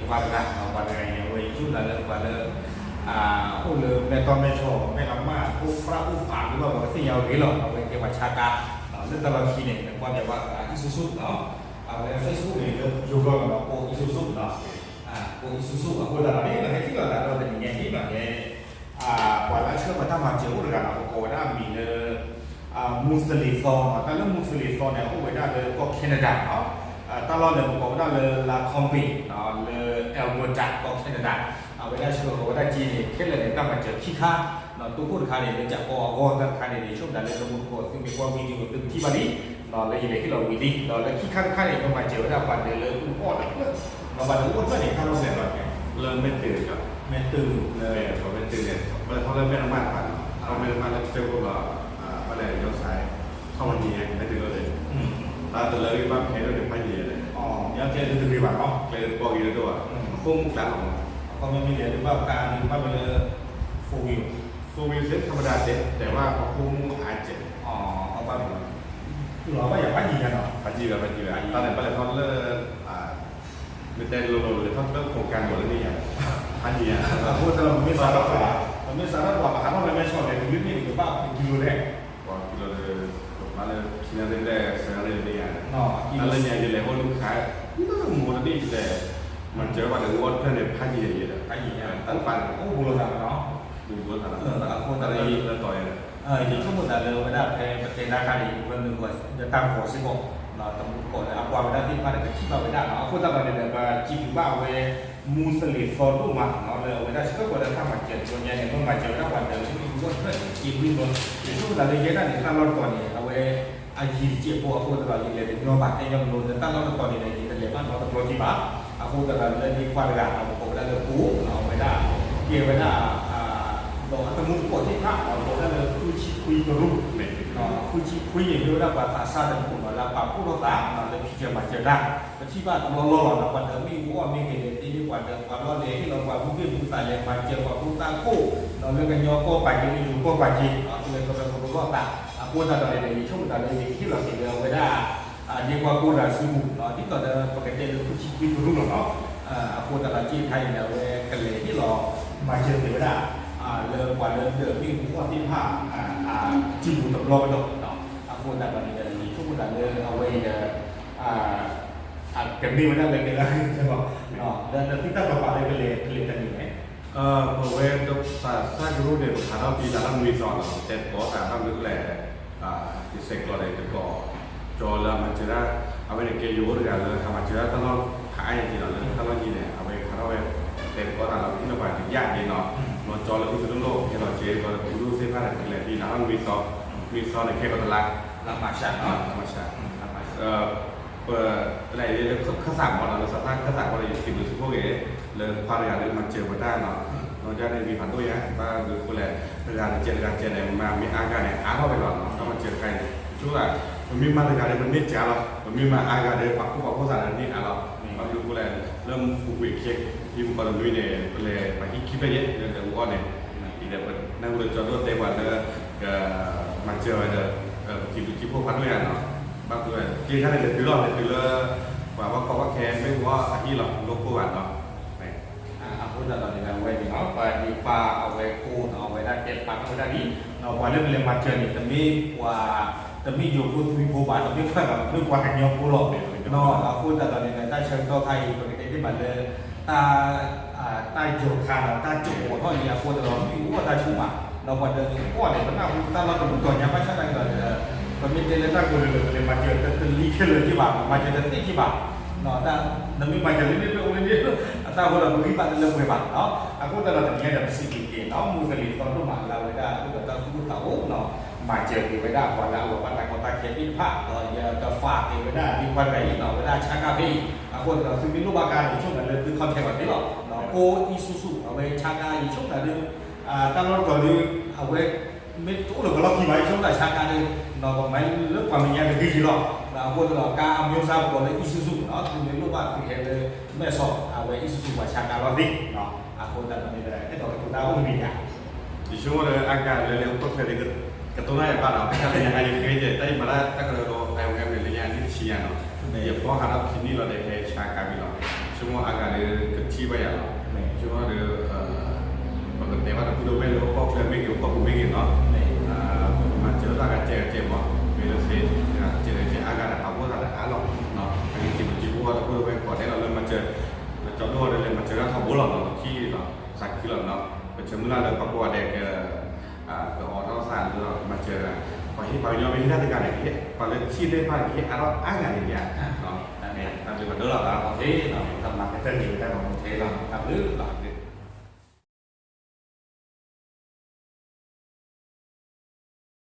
qua là qua này với chút là lên qua lên ô lơ mẹ con mẹ chồng mẹ làm mà cô fra cô phản cái bao cái nhau cái lọ với cái mặt cha ca lên tao làm khi này qua nhà bạn Isuzu đó với Facebook này yoga nó cô Isuzu đó cô Isuzu cô là đấy là cái thứ làเราเป็นอย่างเงี้ยที่แบบเนี่ยกว่าแล้วเชื่อว่าถ้ามาเจออุตสาหกรรมโกด้ามีเนมูสลิซอนแต่เรื่องมูสลิซอนเนี่ยโอ้ยได้เลยก็แคนาดาเนาะตลอดเลยโกได้เลยลาคอมปีเนาะเลยเอลโบจักก็แคนาดาเอาไปได้เชื่อโกได้จีนแค่เลยเนี่ยต้องมาเจอขี้ข้าเนาะตู้พูดคาเนี่ยเป็นจากก็คาเนี่ยในช่วงนั้นเลยสมมติโกซึ่งมีความวิดีโอซึ่งที่บาลีเนาะเลยอย่างที่เราวิดีเนาะแล้วขี้ข้าเนี่ยต้องมาเจอได้วันเดียวเลยคุณพ่อเนี่ยเราวันนี้อ้วนก็เนี่ยถ้าเราเสร็จแล้วเนี่ยเริ่มไม่ตื่นครับไม่ตื่นเลยเขาไม่ตื่นเนี่ยเขาเริ่มไม่ละหมาดผ่านเขาไม่ละหมาดแล้วเจ้าพวกเราอะไรย้อนสายเข้ามาดีไม่ตื่นเลยตาแต่เลยว่าแพ้ด้วยเดี๋ยวไม่ดีเลยย้อนเจอตื่นดีกว่าเนาะเลยปอกอีกตัวคุ้มกลางออกมาก็ไม่มีเหรียญหรือว่าการหรือว่าเป็นฟูวิลเซ็ตธรรมดาเซ็ตแต่ว่าเขาคุ้มหายเจ็บเอาไปคือเราก็อยากไปยิงกันเนาะไปจีแบบตอนไหนไปเลยเขาเลิกไม่ได้โลเลยเขาเลิกโครงการหมดแล้วนี่อย่างพันยีพูดแต่เราไม่สาระกว่าเราไม่สาระกว่าถามว่าเราไม่ชอบเลยยึดนี่หรือว่ากิโลแรกว่ากิโลเลยมาเลยชิ้นแรกเซอร์เรย์เนี่ยเนาะอะไรอย่างเงี้ยเลยว่าลูกค้านี่ก็หมดนี่แต่มันเจอว่าเดี๋ยววันเพื่อนเนี่ยพันยีเยอะพันยีตั้งปันโอ้โหเราทำเนาะดูว่าทำแล้วคนอะไรแล้วต่อยที่ช่วงนั้นเลยไม่ได้เป็นราคาดีคนหนึ่งว่าจะตามหัวสิบหกเราต้องกดเอาความได้ที่มาได้ที่มาไม่ได้เนาะคนต่างกันเนี่ยว่าจีบว่าเวมูสลิฟอร์ดูมาเนาะเลยไม่ได้ชื่อว่าถ้ามาเจอส่วนใหญ่เนี่ยต้องมาเจอแล้ววันเดียวที่มีคนเพื่อนจีบวิ่งบนในช่วงนั้นเลยเนี่ยเนี่ยตั้งรถตัวนี้เอาไว้อาชีพเจี๊ยบพวกคนต่างกันเลยเป็นโนบัตแต่ยังโดนตั้งรถตัวนี้เลยแต่เลยบ้านเราต้องรถที่บ้านเอาคนต่างกันเลยมีความระดับเอาผมได้เลยกูเอาไม่ได้เกี่ยวไม่ได้เราต้องมุ่งกดที่พระเราได้เลยคุยกับรูปคุยอย่างเดียวได้ว่าภาษาแต่ผมเราปรับผู้รักษาเราเลยพิจารณาเจอได้แต่ที่บ้านเราเราวันเดิมไม่รู้ว่าไม่เห็นที่นี่วันเดิมวันเราเลยที่เราว่าผู้เพื่อนผู้สายเลยมาเจอว่าผู้ตั้งคู่เราเรื่องกันย่อก็ไปยังไม่อยู่ก็ไปจริงเลยก็เป็นคนรู้ว่าต่างผู้ต่างกันในช่วงต่างเลยที่เราเห็นเราไม่ได้ดีกว่าผู้รักสู้เนาะที่ตอนเดิมปกติเราคุยกับรูปเนาะผู้ต่างจีนไทยเนี่ยเวกันเลยที่เรามาเจอไม่ได้เริ่มวันเริ่มเดือดวิ่งหัวที่ผ้าจิ้มบุตรรอดเนาะพูดแต่ตอนนี้เลยทุกคนเลยเอาไว้เก็บดีมันได้เลยเลยใช่ป่ะเนาะแล้วที่ตั้งประวัติเลยเป็นกันอยู่ไหมเพราะว่าต้องสร้างรูปเนี่ยฐานเราปีละทำวีซ่าเนาะแต่ก็สามารถนึกแหล่ที่เซ็กก็ได้แต่ก็จอแล้วมันจะได้เอาไว้ในเกยูหรืออะไรทำมันจะได้ต้องขายอย่างที่เราเลยต้องยีเนี่ยเอาไว้ฐานเราแต่ก็ฐานเราที่เราไปถึงยากดีเนาะเราจอแล้วก็จะต้องโลกที่เราเจอก็ดูเส้นผ้าอะไรแหละที่เราต้องวีซ่าในแค่ก็ตลาดธรรมชาติธรรมชาติอะไรเนี่ยข้าสั่งหมดเราสามารถข้าสั่งอะไรอยู่ที่ดูสิพวกเอ๋เลยความอยากเลยมันเจอมาได้เนาะเราจะได้มีผ่านตัวอย่างว่าคือคนแหละการเจอเนี่ยมามีอาการเนี่ยเข้าไปหรอกเนาะก็มาเจอใครช่วงมันมีมาตรการเนี่ยมันไม่เจ๋อหรอกมันมีมาอาการเนี่ยปักผู้สารนี่อ่ะเราเราดูคนแหละเริ่มคุยเค้กที่มันก็ต้องดูเนี่ยเลยไปคิดไปเยอะเดี๋ยวก็เนี่ยอีกเดี๋ยวนั่งรถจอดรถเต็มวันเนี่ยมาเจอเนี่ยที่พวกพันด้วยเนาะบางตัวที่ท่านเดือดร้อนเลยคือว่าเขาว่าแคนไม่ว่าที่เราโลกผู้วันเนาะพูดตอนนี้เราไว้ดีเนาะไปดีฟ้าเอาไว้กู้เอาไว้ได้เก็บปักเอาไว้ได้ดีเราวันเรื่องมาเจอเนี่ยจะมีว่าจะมีอยู่พูดคุยผู้บ้านเราไม่ค่อยแบบไม่กว่ากันยกผู้หลอกเลยเนาะเราพูดแต่ตอนนี้ได้เชิญตัวไทยปกติที่มันเลยตาโจคานตาโจหัวเขาเนี่ยพูดแต่เราไม่รู้ว่าตาชุ่มอ่ะเราวันเดินก็เนี่ยมันน่าตาเราตัวตัวยังไม่ใช่อะไรเลยมันมีเจเลต้ากูเลยมาเจอแต่ลีเคเลยที่บ้านมาเจอแต่ที่บ้านเนาะแต่นั่นไม่มาเจอเลยไม่เป็นอะไรเนี่ยแต่คนเราไม่บ้านเลยไม่บ้านเนาะakuแต่เราตอนนี้เราสิ่งที่เนาะมูสลิมคนรุ่นใหม่เราไว้ได้เราต้องพูดเต่าเนาะมาเจอที่ไว้ได้วันแล้ววันไหนคนตาเขียนที่ผ้าเราจะฝากที่ไว้ได้ที่วันไหนเนาะไว้ได้ชากาฟีคนเราซึ่งมีรูปอาการอยู่ช่วงนั้นเลยคือคอนเทนต์แบบนี้หรอกเนาะโออิซูซุเอาไว้ชากาอยู่ช่วงนั้นเลยตั้งรถก่อนเลยเอาไว้ไม่ตู้หรือเราขี่ไปช่วงไหนชากาเลยเราก็ไม่เลือกความเป็นยังไงดีหรอกเราคนเราการมีสาวก่อนเลยอิซูซุเนาะคือในรูปแบบที่เห็นเลยไม่สอบเอาไว้อิซูซุว่าชากาเราดิเนาะคนแต่ตอนนี้เลยไอ้ตัวคุณดาวมันมีอย่างที่ช่วงอาการเร็วๆก็เคยได้กระตุ้นให้บ้านเราถ้าเป็นยังไงเคยจะได้มาแล้วถ้าเกิดเราไอ้โรงแรมในระยะนี้เชียร์เนาะอย่าเพราะหาเราที่นี่เราได้แค่ชากาบิลล์ช่ cuma agak ada kecil banyak lah. Cuma ada pengertian ada kudu melu kok film megi kok megi no. Macam tu agak cek mah. Bila saya cek agak ada apa ada alok no. Ini cipu ada kudu megi kok ada lalu macam contoh ada macam kan tak boleh no. Kiri no. Sakit no. Macam mula ada apa ada ke orang san tu macam pagi pagi ni kita tengah ni, pada ciri pagi ada angin ni ya. Tapi betul lah, kalau thế là tầm mặt cái tên gì ta còn thế là tầm lứa là